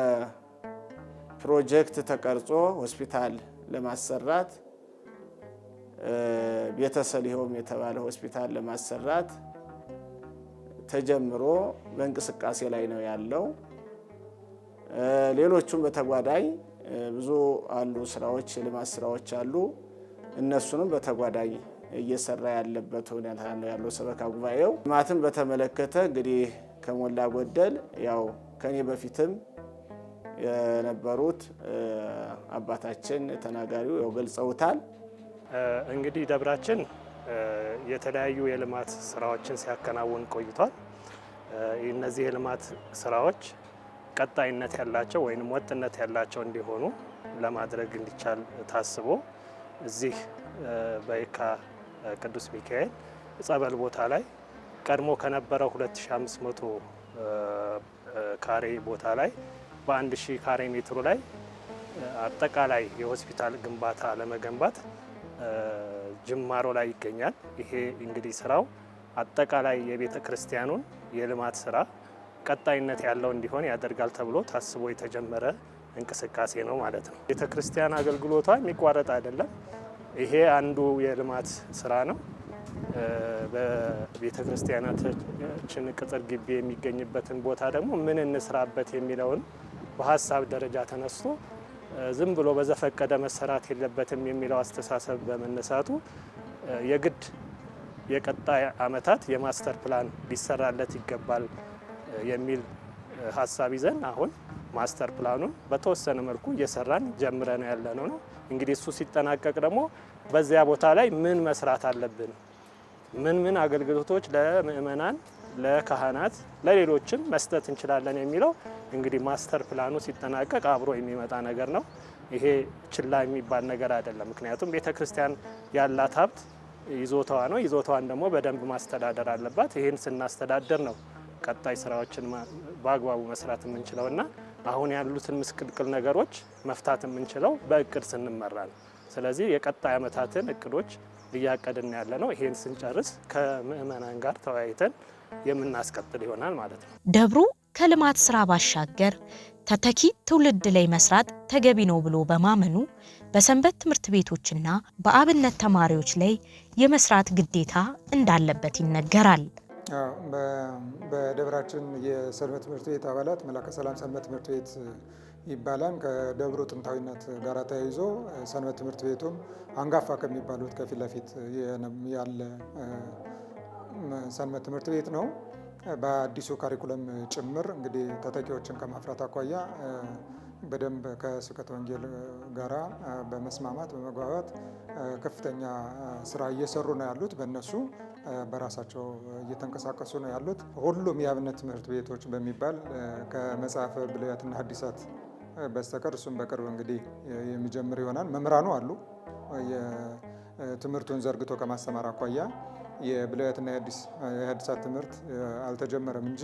ፕሮጀክት ተቀርጾ ሆስፒታል ለማሰራት ቤተሰሊሆም የተባለ ሆስፒታል ለማሰራት ተጀምሮ በእንቅስቃሴ ላይ ነው ያለው። ሌሎቹም በተጓዳኝ ብዙ አሉ ስራዎች፣ የልማት ስራዎች አሉ። እነሱንም በተጓዳኝ እየሰራ ያለበት ሁኔታ ነው ያለው ሰበካ ጉባኤው። ልማትን በተመለከተ እንግዲህ ከሞላ ጎደል ያው ከኔ በፊትም የነበሩት አባታችን ተናጋሪው ያው ገልጸውታል። እንግዲህ ደብራችን የተለያዩ የልማት ስራዎችን ሲያከናውን ቆይቷል። እነዚህ የልማት ስራዎች ቀጣይነት ያላቸው ወይም ወጥነት ያላቸው እንዲሆኑ ለማድረግ እንዲቻል ታስቦ እዚህ በየካ ቅዱስ ሚካኤል ጸበል ቦታ ላይ ቀድሞ ከነበረው 2500 ካሬ ቦታ ላይ በ1000 ካሬ ሜትሩ ላይ አጠቃላይ የሆስፒታል ግንባታ ለመገንባት ጅማሮ ላይ ይገኛል። ይሄ እንግዲህ ስራው አጠቃላይ የቤተ ክርስቲያኑን የልማት ስራ ቀጣይነት ያለው እንዲሆን ያደርጋል ተብሎ ታስቦ የተጀመረ እንቅስቃሴ ነው ማለት ነው። ቤተ ክርስቲያን አገልግሎቷ የሚቋረጥ አይደለም። ይሄ አንዱ የልማት ስራ ነው። በቤተ ክርስቲያናችን ቅጥር ግቢ የሚገኝበትን ቦታ ደግሞ ምን እንስራበት የሚለውን በሀሳብ ደረጃ ተነስቶ ዝም ብሎ በዘፈቀደ መሰራት የለበትም የሚለው አስተሳሰብ በመነሳቱ የግድ የቀጣይ ዓመታት የማስተር ፕላን ሊሰራለት ይገባል የሚል ሀሳብ ይዘን አሁን ማስተር ፕላኑን በተወሰነ መልኩ እየሰራን ጀምረን ያለነው ነው። እንግዲህ እሱ ሲጠናቀቅ ደግሞ በዚያ ቦታ ላይ ምን መስራት አለብን፣ ምን አገልግሎቶች ለምእመናን፣ ለካህናት፣ ለሌሎችም መስጠት እንችላለን የሚለው እንግዲህ ማስተር ፕላኑ ሲጠናቀቅ አብሮ የሚመጣ ነገር ነው። ይሄ ችላ የሚባል ነገር አይደለም። ምክንያቱም ቤተክርስቲያን ያላት ሀብት ይዞታዋ ነው። ይዞታዋን ደግሞ በደንብ ማስተዳደር አለባት። ይህን ስናስተዳደር ነው ቀጣይ ስራዎችን በአግባቡ መስራት የምንችለውና አሁን ያሉትን ምስቅልቅል ነገሮች መፍታት የምንችለው በእቅድ ስንመራ ነው። ስለዚህ የቀጣይ ዓመታትን እቅዶች እያቀድን ያለ ነው። ይሄን ስንጨርስ ከምእመናን ጋር ተወያይተን የምናስቀጥል ይሆናል ማለት ነው። ደብሩ ከልማት ስራ ባሻገር ተተኪ ትውልድ ላይ መስራት ተገቢ ነው ብሎ በማመኑ በሰንበት ትምህርት ቤቶችና በአብነት ተማሪዎች ላይ የመስራት ግዴታ እንዳለበት ይነገራል። በደብራችን የሰንበት ትምህርት ቤት አባላት መላከ ሰላም ሰንበት ትምህርት ቤት ይባላል። ከደብሩ ጥንታዊነት ጋር ተያይዞ ሰንበት ትምህርት ቤቱም አንጋፋ ከሚባሉት ከፊት ለፊት ያለ ሰንበት ትምህርት ቤት ነው። በአዲሱ ካሪኩለም ጭምር እንግዲህ ተተኪዎችን ከማፍራት አኳያ በደንብ ከስብከተ ወንጌል ጋራ በመስማማት በመግባባት ከፍተኛ ስራ እየሰሩ ነው ያሉት። በእነሱ በራሳቸው እየተንቀሳቀሱ ነው ያሉት። ሁሉም የአብነት ትምህርት ቤቶች በሚባል ከመጽሐፈ ብሉያትና ሐዲሳት በስተቀር እሱም በቅርብ እንግዲህ የሚጀምር ይሆናል። መምህራኑ አሉ። የትምህርቱን ዘርግቶ ከማስተማር አኳያ የብሉያትና የሐዲሳት ትምህርት አልተጀመረም እንጂ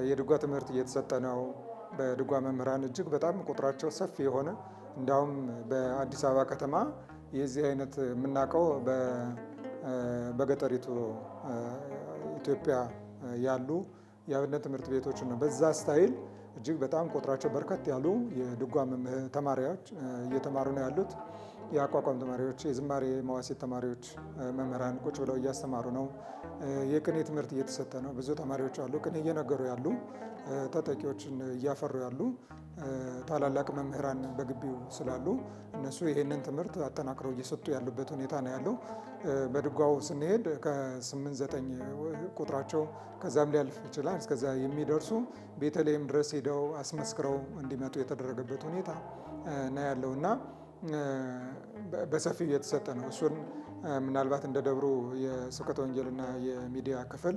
የድጓ ትምህርት እየተሰጠ ነው። በድጓ መምህራን እጅግ በጣም ቁጥራቸው ሰፊ የሆነ እንዲያውም በአዲስ አበባ ከተማ የዚህ አይነት የምናውቀው በገጠሪቱ ኢትዮጵያ ያሉ የአብነት ትምህርት ቤቶች ነው። በዛ ስታይል እጅግ በጣም ቁጥራቸው በርከት ያሉ የድጓ ተማሪዎች እየተማሩ ነው ያሉት። የአቋቋም ተማሪዎች፣ የዝማሬ መዋሥዕት ተማሪዎች፣ መምህራን ቁጭ ብለው እያስተማሩ ነው። የቅኔ ትምህርት እየተሰጠ ነው። ብዙ ተማሪዎች አሉ፣ ቅኔ እየነገሩ ያሉ፣ ተጠቂዎችን እያፈሩ ያሉ ታላላቅ መምህራን በግቢው ስላሉ እነሱ ይህንን ትምህርት አጠናክረው እየሰጡ ያሉበት ሁኔታ ነው ያለው። በድጓው ስንሄድ ከ8-9 ቁጥራቸው ከዛም ሊያልፍ ይችላል እስከዛ የሚደርሱ ቤተልሔም ድረስ ሄደው አስመስክረው እንዲመጡ የተደረገበት ሁኔታ ነው ያለው እና በሰፊው እየተሰጠ ነው። እሱን ምናልባት እንደ ደብሩ የስብከተ ወንጌልና የሚዲያ ክፍል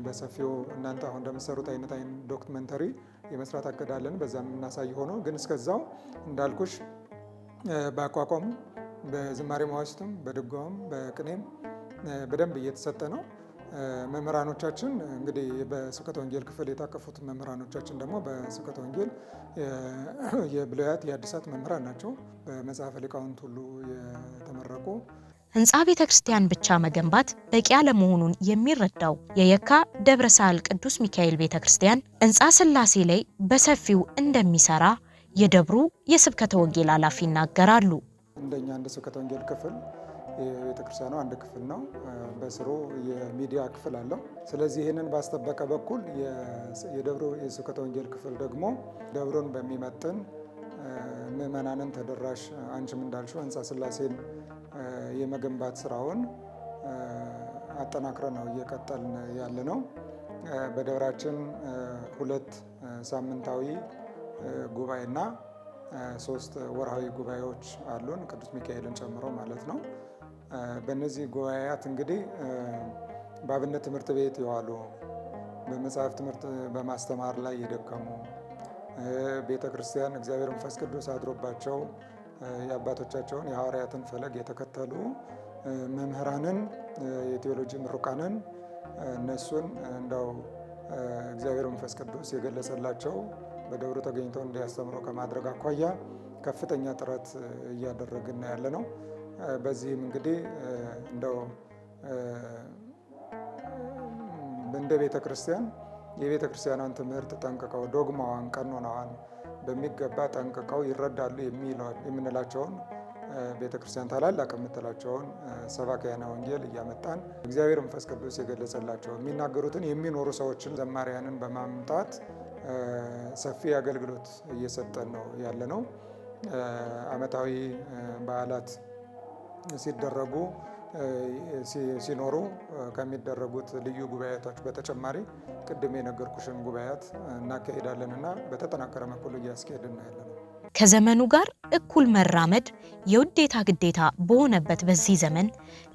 በሰፊው እናንተ አሁን እንደምትሰሩት አይነት ዶክመንተሪ የመስራት አቅዳለን። በዛም የምናሳይ ሆኖ ግን እስከዛው እንዳልኩሽ በአቋቋሙ በዝማሬ መዋሥዕትም በድጓውም በቅኔም በደንብ እየተሰጠ ነው። መምህራኖቻችን እንግዲህ በስብከተ ወንጌል ክፍል የታቀፉት መምህራኖቻችን ደግሞ በስብከተ ወንጌል የብሉያት የአዲሳት መምህራን ናቸው። በመጽሐፈ ሊቃውንት ሁሉ የተመረቁ። ህንፃ ቤተ ክርስቲያን ብቻ መገንባት በቂ አለመሆኑን የሚረዳው የየካ ደብረ ሳህል ቅዱስ ሚካኤል ቤተ ክርስቲያን ህንፃ ሥላሴ ላይ በሰፊው እንደሚሰራ የደብሩ የስብከተ ወንጌል ኃላፊ ይናገራሉ። እንደኛ እንደ ስብከተ ወንጌል ክፍል የቤተ ክርስቲያኑ አንድ ክፍል ነው። በስሩ የሚዲያ ክፍል አለው። ስለዚህ ይህንን ባስጠበቀ በኩል የደብሩ የስብከተ ወንጌል ክፍል ደግሞ ደብሩን በሚመጥን ምዕመናንን ተደራሽ አንቺም እንዳልሽው ህንፃ ሥላሴን የመገንባት ስራውን አጠናክረን ነው እየቀጠልን ያለ ነው። በደብራችን 2 ሳምንታዊ ጉባኤና 3 ወርሃዊ ጉባኤዎች አሉን፣ ቅዱስ ሚካኤልን ጨምሮ ማለት ነው። በእነዚህ ጉባኤያት እንግዲህ በአብነት ትምህርት ቤት የዋሉ በመጽሐፍ ትምህርት በማስተማር ላይ የደከሙ ቤተ ክርስቲያን እግዚአብሔር መንፈስ ቅዱስ አድሮባቸው የአባቶቻቸውን የሐዋርያትን ፈለግ የተከተሉ መምህራንን የቴዎሎጂ ምሩቃንን እነሱን እንደው እግዚአብሔር መንፈስ ቅዱስ የገለጸላቸው በደብሩ ተገኝተው እንዲያስተምሩ ከማድረግ አኳያ ከፍተኛ ጥረት እያደረግን ያለ ነው። በዚህም እንግዲህ እንደው እንደ ቤተ ክርስቲያን የቤተ ክርስቲያኗን ትምህርት ጠንቅቀው ዶግማዋን፣ ቀኖናዋን በሚገባ ጠንቅቀው ይረዳሉ የምንላቸውን ቤተ ክርስቲያን ታላላቅ የምትላቸውን ሰባክያነ ወንጌል እያመጣን እግዚአብሔር መንፈስ ቅዱስ የገለጸላቸው የሚናገሩትን የሚኖሩ ሰዎችን ዘማሪያንን በማምጣት ሰፊ አገልግሎት እየሰጠን ነው ያለ ነው። ዓመታዊ በዓላት ሲደረጉ ሲኖሩ ከሚደረጉት ልዩ ጉባኤቶች በተጨማሪ ቅድም የነገርኩሽን ጉባኤያት እናካሄዳለን እና በተጠናከረ መልኩ እያስኬድን ያለ ነው። ከዘመኑ ጋር እኩል መራመድ የውዴታ ግዴታ በሆነበት በዚህ ዘመን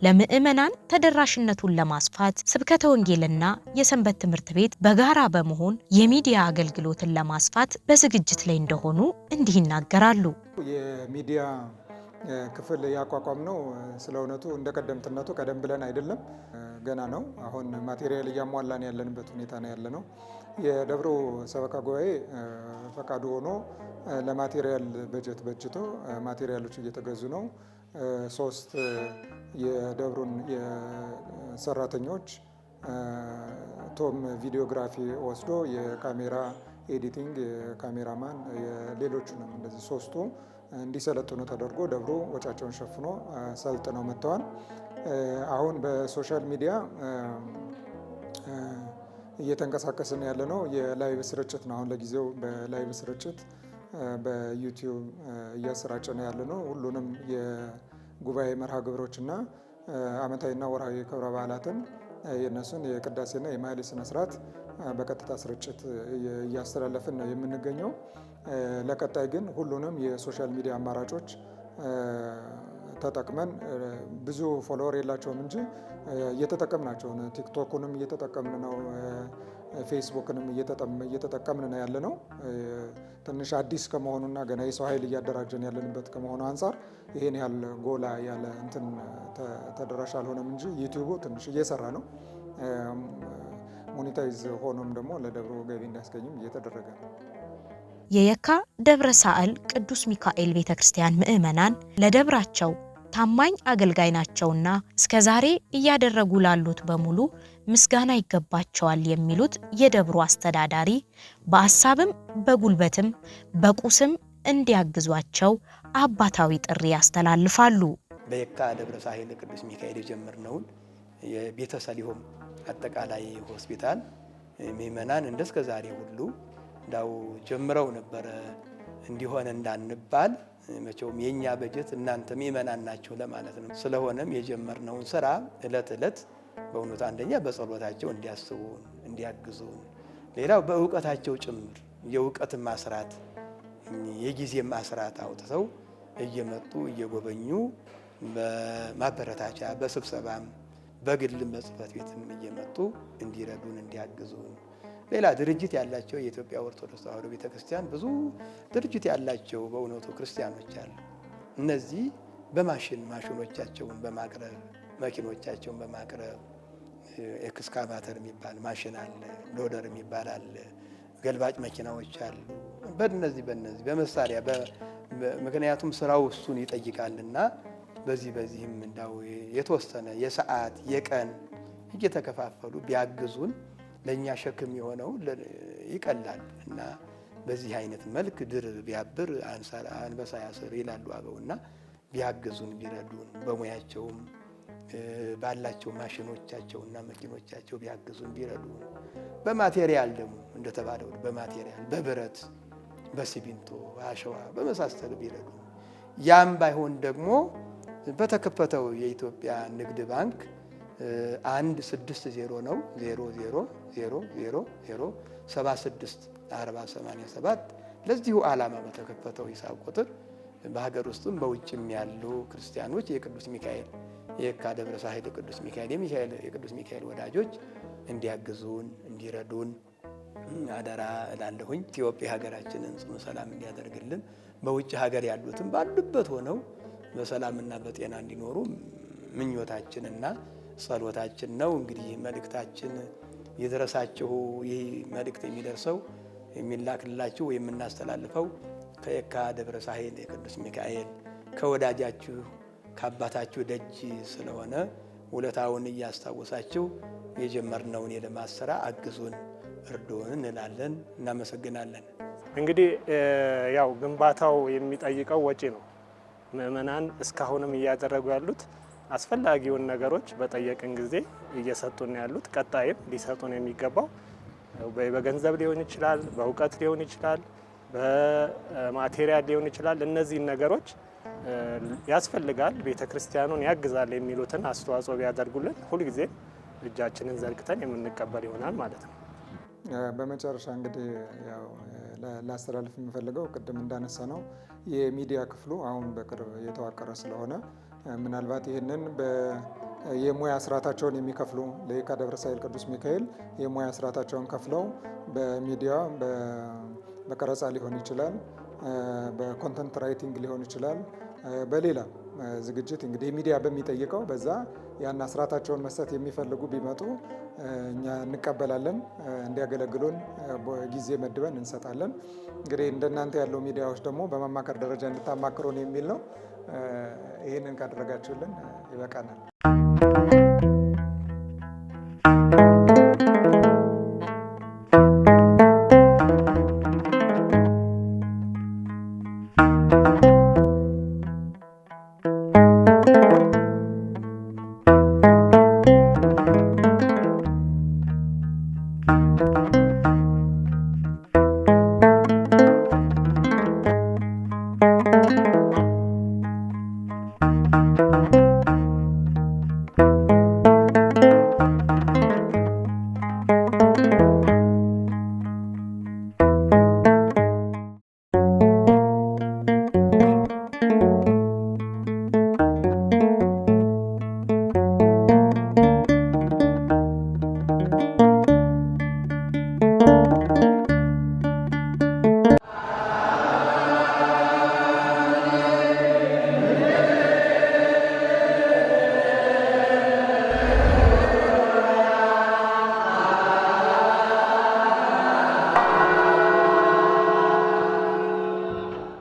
ለምዕመናን ተደራሽነቱን ለማስፋት ስብከተ ወንጌልና የሰንበት ትምህርት ቤት በጋራ በመሆን የሚዲያ አገልግሎትን ለማስፋት በዝግጅት ላይ እንደሆኑ እንዲህ ይናገራሉ። የሚዲያ ክፍል ያቋቋም ነው። ስለ እውነቱ እንደ ቀደምትነቱ ቀደም ብለን አይደለም፣ ገና ነው። አሁን ማቴሪያል እያሟላን ያለንበት ሁኔታ ነው ያለ ነው። የደብሩ ሰበካ ጉባኤ ፈቃዱ ሆኖ ለማቴሪያል በጀት በጅቶ ማቴሪያሎች እየተገዙ ነው። 3 የደብሩን የሰራተኞች ቶም ቪዲዮግራፊ ወስዶ የካሜራ ኤዲቲንግ፣ የካሜራማን፣ ሌሎቹንም እንደዚህ 3ቱ እንዲሰለጥኑ ተደርጎ ደብሩ ወጫቸውን ሸፍኖ ሰልጥነው መጥተዋል። አሁን በሶሻል ሚዲያ እየተንቀሳቀስን ያለ ነው። የላይቭ ስርጭት ነው። አሁን ለጊዜው በላይቭ ስርጭት በዩቲዩብ እያሰራጨ ነው ያለ ነው። ሁሉንም የጉባኤ መርሃ ግብሮችና ዓመታዊና ወርሃዊ ክብረ በዓላትን የእነሱን የቅዳሴና የማህሌት ስነስርዓት በቀጥታ ስርጭት እያስተላለፍን ነው የምንገኘው። ለቀጣይ ግን ሁሉንም የሶሻል ሚዲያ አማራጮች ተጠቅመን ብዙ ፎሎወር የላቸውም እንጂ እየተጠቀምናቸው ነው። ቲክቶኩንም እየተጠቀምን ነው፣ ፌስቡክንም እየተጠቀምን ነው ያለ ነው። ትንሽ አዲስ ከመሆኑና ገና የሰው ኃይል እያደራጀን ያለንበት ከመሆኑ አንጻር ይሄን ያህል ጎላ ያለ እንትን ተደራሽ አልሆነም እንጂ ዩቲዩቡ ትንሽ እየሰራ ነው። ሞኔታይዝ ሆኖም ደግሞ ለደብሩ ገቢ እንዲያስገኝም እየተደረገ ነው። የየካ ደብረ ሳህል ቅዱስ ሚካኤል ቤተክርስቲያን ምዕመናን ለደብራቸው ታማኝ አገልጋይ ናቸውና እስከዛሬ እያደረጉ ላሉት በሙሉ ምስጋና ይገባቸዋል የሚሉት የደብሩ አስተዳዳሪ በሐሳብም በጉልበትም በቁስም እንዲያግዟቸው አባታዊ ጥሪ ያስተላልፋሉ። በየካ ደብረ ሳህል ቅዱስ ሚካኤል የጀመርነውን የቤተ ሰሊሆም አጠቃላይ ሆስፒታል ምእመናን እንደስከዛሬ ሁሉ እንዳው ጀምረው ነበረ እንዲሆን እንዳንባል መቼም የኛ በጀት እናንተ ምእመናን ናችሁ ለማለት ነው። ስለሆነም የጀመርነውን ስራ እለት እለት በእውነት አንደኛ በጸሎታቸው እንዲያስቡን እንዲያግዙን፣ ሌላው በእውቀታቸው ጭምር የእውቀት ማስራት የጊዜ ማስራት አውጥተው እየመጡ እየጎበኙ በማበረታቻ በስብሰባም በግልም በጽሕፈት ቤትም እየመጡ እንዲረዱን እንዲያግዙን፣ ሌላ ድርጅት ያላቸው የኢትዮጵያ ኦርቶዶክስ ተዋሕዶ ቤተክርስቲያን ብዙ ድርጅት ያላቸው በእውነቱ ክርስቲያኖች አሉ። እነዚህ ማሽኖቻቸውን በማቅረብ መኪኖቻቸውን በማቅረብ ኤክስካቫተር የሚባል ማሽን አለ፣ ሎደር የሚባል አለ፣ ገልባጭ መኪናዎች አሉ። በእነዚህ በመሳሪያ ምክንያቱም ስራው እሱን ይጠይቃልና በዚህም እንዳው የተወሰነ የሰዓት የቀን እየተከፋፈሉ ቢያግዙን ለኛ ሸክም የሆነው ይቀላል እና በዚህ አይነት መልክ ድር ቢያብር አንበሳ ያስር ይላሉ አበውና ቢያግዙን ቢረዱን በሙያቸውም ባላቸው ማሽኖቻቸውና መኪኖቻቸው ቢያግዙን ቢረዱን፣ በማቴሪያል ደግሞ እንደተባለው በማቴሪያል በብረት በሲሚንቶ በአሸዋ በመሳሰሉ ቢረዱን፣ ያም ባይሆን ደግሞ በተከፈተው የኢትዮጵያ ንግድ ባንክ 160 ነው 0000764087 ለዚሁ ዓላማ በተከፈተው ሂሳብ ቁጥር በሀገር ውስጥም በውጭም ያሉ ክርስቲያኖች የቅዱስ ሚካኤል የካ ደብረ ሳህል ቅዱስ ሚካኤል የቅዱስ ሚካኤል ወዳጆች እንዲያግዙን እንዲረዱን አደራ እላለሁኝ። ኢትዮጵያ ሀገራችንን ጽኑ ሰላም እንዲያደርግልን፣ በውጭ ሀገር ያሉትም ባሉበት ሆነው በሰላምና በጤና እንዲኖሩ ምኞታችንና ጸሎታችን ነው። እንግዲህ መልእክታችን ይድረሳችሁ። ይህ መልእክት የሚደርሰው የሚላክላችሁ ወይም የምናስተላልፈው ከየካ ደብረ ሳህል የቅዱስ ሚካኤል ከወዳጃችሁ ከአባታችሁ ደጅ ስለሆነ ውለታውን እያስታወሳችሁ የጀመርነውን የልማት ስራ አግዙን እርዱን እንላለን። እናመሰግናለን። እንግዲህ ያው ግንባታው የሚጠይቀው ወጪ ነው። ምእመናን እስካሁንም እያደረጉ ያሉት አስፈላጊውን ነገሮች በጠየቅን ጊዜ እየሰጡን ያሉት፣ ቀጣይም ሊሰጡን የሚገባው በገንዘብ ሊሆን ይችላል፣ በእውቀት ሊሆን ይችላል፣ በማቴሪያል ሊሆን ይችላል። እነዚህን ነገሮች ያስፈልጋል፣ ቤተ ክርስቲያኑን ያግዛል የሚሉትን አስተዋጽኦ ቢያደርጉልን ሁልጊዜ እጃችንን ዘርግተን የምንቀበል ይሆናል ማለት ነው። በመጨረሻ እንግዲህ ያው ላስተላልፍ የምፈልገው ቅድም እንዳነሳ ነው የሚዲያ ክፍሉ አሁን በቅርብ የተዋቀረ ስለሆነ ምናልባት ይህንን የሙያ ስርዓታቸውን የሚከፍሉ ለየካ ደብረ ሳህል ቅዱስ ሚካኤል የሙያ ስርዓታቸውን ከፍለው በሚዲያ በቀረጻ ሊሆን ይችላል፣ በኮንተንት ራይቲንግ ሊሆን ይችላል፣ በሌላ ዝግጅት እንግዲህ ሚዲያ በሚጠይቀው በዛ ያን ስርዓታቸውን መስጠት የሚፈልጉ ቢመጡ እኛ እንቀበላለን። እንዲያገለግሉን ጊዜ መድበን እንሰጣለን። እንግዲህ እንደናንተ ያለው ሚዲያዎች ደግሞ በማማከር ደረጃ እንድታማክሩን የሚል ነው። ይህንን ካደረጋችሁልን ይበቃናል።